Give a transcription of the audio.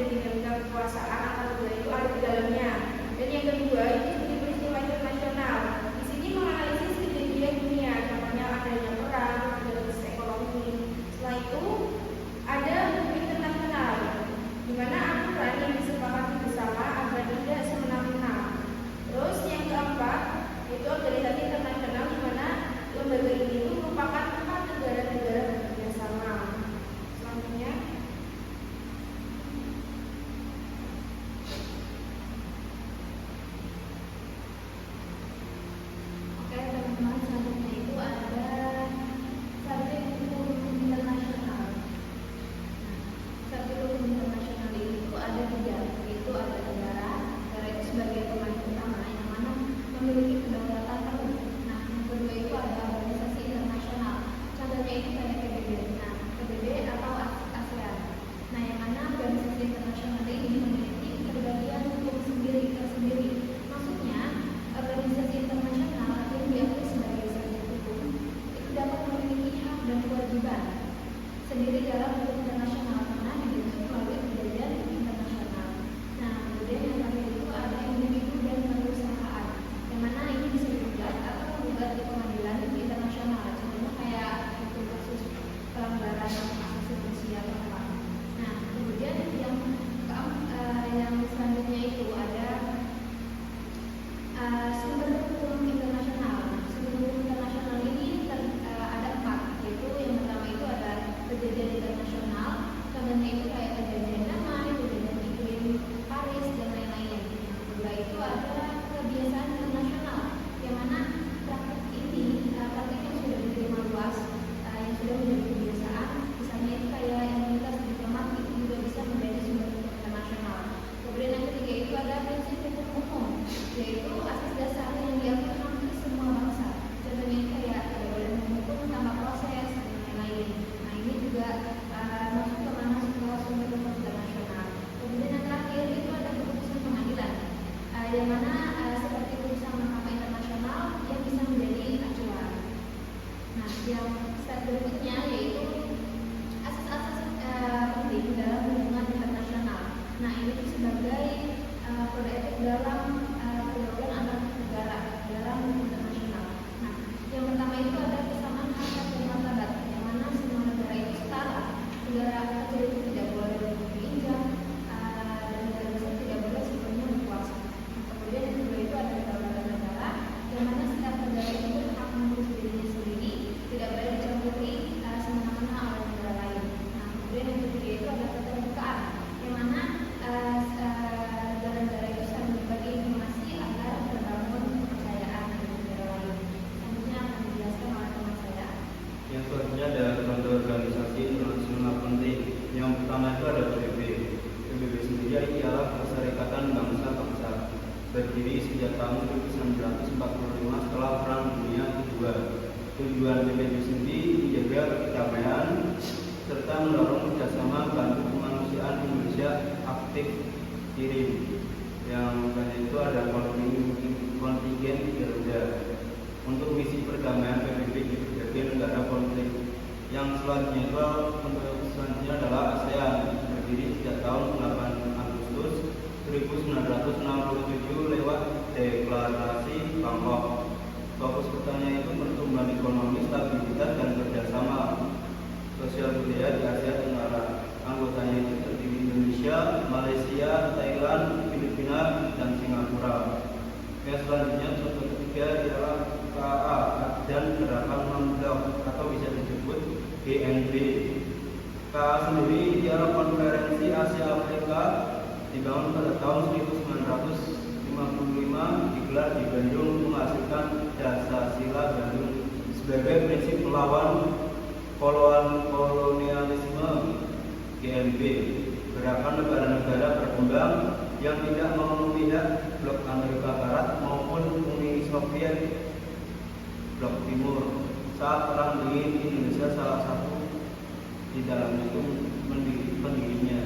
tidak dinamika kekuasaan antar negara itu ada di dalamnya. Dan yang kedua ini sebagai peristiwa internasional. Di sini menganalisis kejadian dunia, contohnya adanya perang, ada krisis ekonomi. Setelah itu ada hukum internasional, di mana aturan yang disepakati bersama agar tidak semena-mena. Terus yang keempat itu organisasi internasional, di mana lembaga ini itu merupakan tempat negara-negara bekerja sama. Selanjutnya, oke teman-teman, selanjutnya itu ada Sarjana Hukum Internasional. Sarjana Hukum Internasional itu ada tiga, yaitu ada negara itu sebagai pemain utama yang mana memiliki kedaulatan penuh. Nah, yang kedua itu ada organisasi internasional. Contohnya itu kayak PBB. Nah, PBB atau ASEAN. Nah, yang mana organisasi internasional ini memiliki kebagian hukum tersendiri. Maksudnya, organisasi internasional yang diakui sebagai subjek hukum itu dapat memiliki hak dan kewajiban sendiri dalam hukum internasional karena dibentuk melalui perjanjian internasional. Nah, kemudian yang terakhir itu ada individu dan perusahaan, yang mana ini bisa digugat atau menggugat di pengadilan internasional. Contohnya kayak itu kasus pelanggaran asasi manusia atau apa. Nah, kemudian yang selanjutnya itu ada sumber hukum internasional. Sumber hukum internasional ini ada 4, yaitu yang pertama itu ada perjanjian internasional. Contohnya itu kayak perjanjian damai, perjanjian iklim Paris dan lain-lain. Yang kedua itu ada kebiasaan internasional, yang mana praktik yang sudah diterima luas, yang sudah menjadi kebiasaan. Misalnya itu kayak imunitas diplomat itu juga bisa menjadi sumber hukum internasional. Kemudian yang ketiga itu ada prinsip hukum umum, yaitu asas dasar yang diakui hampir semua bangsa. Contohnya itu kayak tidak boleh menghukum tanpa proses dan lain-lain. Nah, ini juga masuk ke mana sumber hukum internasional. Kemudian yang terakhir itu ada keputusan pengadilan, yang mana seperti putusan Mahkamah Internasional yang bisa menjadi acuan. Nah, yang step berikutnya yaitu asas-asas penting dalam hubungan internasional. Nah, ini sebagai kode etik dalam pergaulan antar negara dalam hukum internasional. Nah, yang pertama itu ada kesamaan hak dan martabat, yang mana semua negara itu setara. Negara kecil itu tidak boleh diinjak, dan negara besar tidak boleh sepenuhnya berkuasa. Kemudian yang kedua itu ada kedaulatan negara, yang mana setiap negara itu berhak mengurus dirinya sendiri, tidak boleh dicampuri semena-mena oleh negara lain. Nah, kemudian yang ketiga itu ada keterbukaan, yang mana negara-negara itu saling berbagi informasi agar terbangun kepercayaan dengan negara lain. Selanjutnya akan dijelaskan oleh teman saya. Yang selanjutnya ada contoh organisasi internasional penting. Yang pertama itu ada PBB. PBB sendiri ialah Perserikatan Bangsa-Bangsa, berdiri sejak tahun 1945 setelah Perang Dunia Kedua. Tujuan PBB sendiri menjaga kedamaian serta mendorong kerjasama bantu kemanusiaan Indonesia aktif kirim. Yang kedua itu ada kontingen Garuda. Untuk misi perdamaian PBB di berbagai negara konflik. Yang selanjutnya itu adalah ASEAN, berdiri sejak tahun 8 Agustus 1967 lewat Deklarasi Bangkok. Fokus utamanya itu pertumbuhan ekonomi, stabilitas dan kerjasama sosial budaya di Asia Tenggara. Anggotanya itu terdiri Indonesia, Malaysia, Thailand, Filipina, dan Singapura. Yang selanjutnya contoh ketiga ialah KA dan Gerakan Non-Blok atau bisa disebut GNB. KA sendiri ialah Konferensi Asia Afrika, dibangun pada tahun 1955, digelar di Bandung, menghasilkan Dasar Sila Bandung sebagai prinsip melawan kolonialisme. GNB, Gerakan Negara-Negara Berkembang yang tidak mau memihak blok Amerika Barat maupun Uni Soviet blok Timur. Saat Perang Dingin, Indonesia salah satu di dalam itu pendirinya.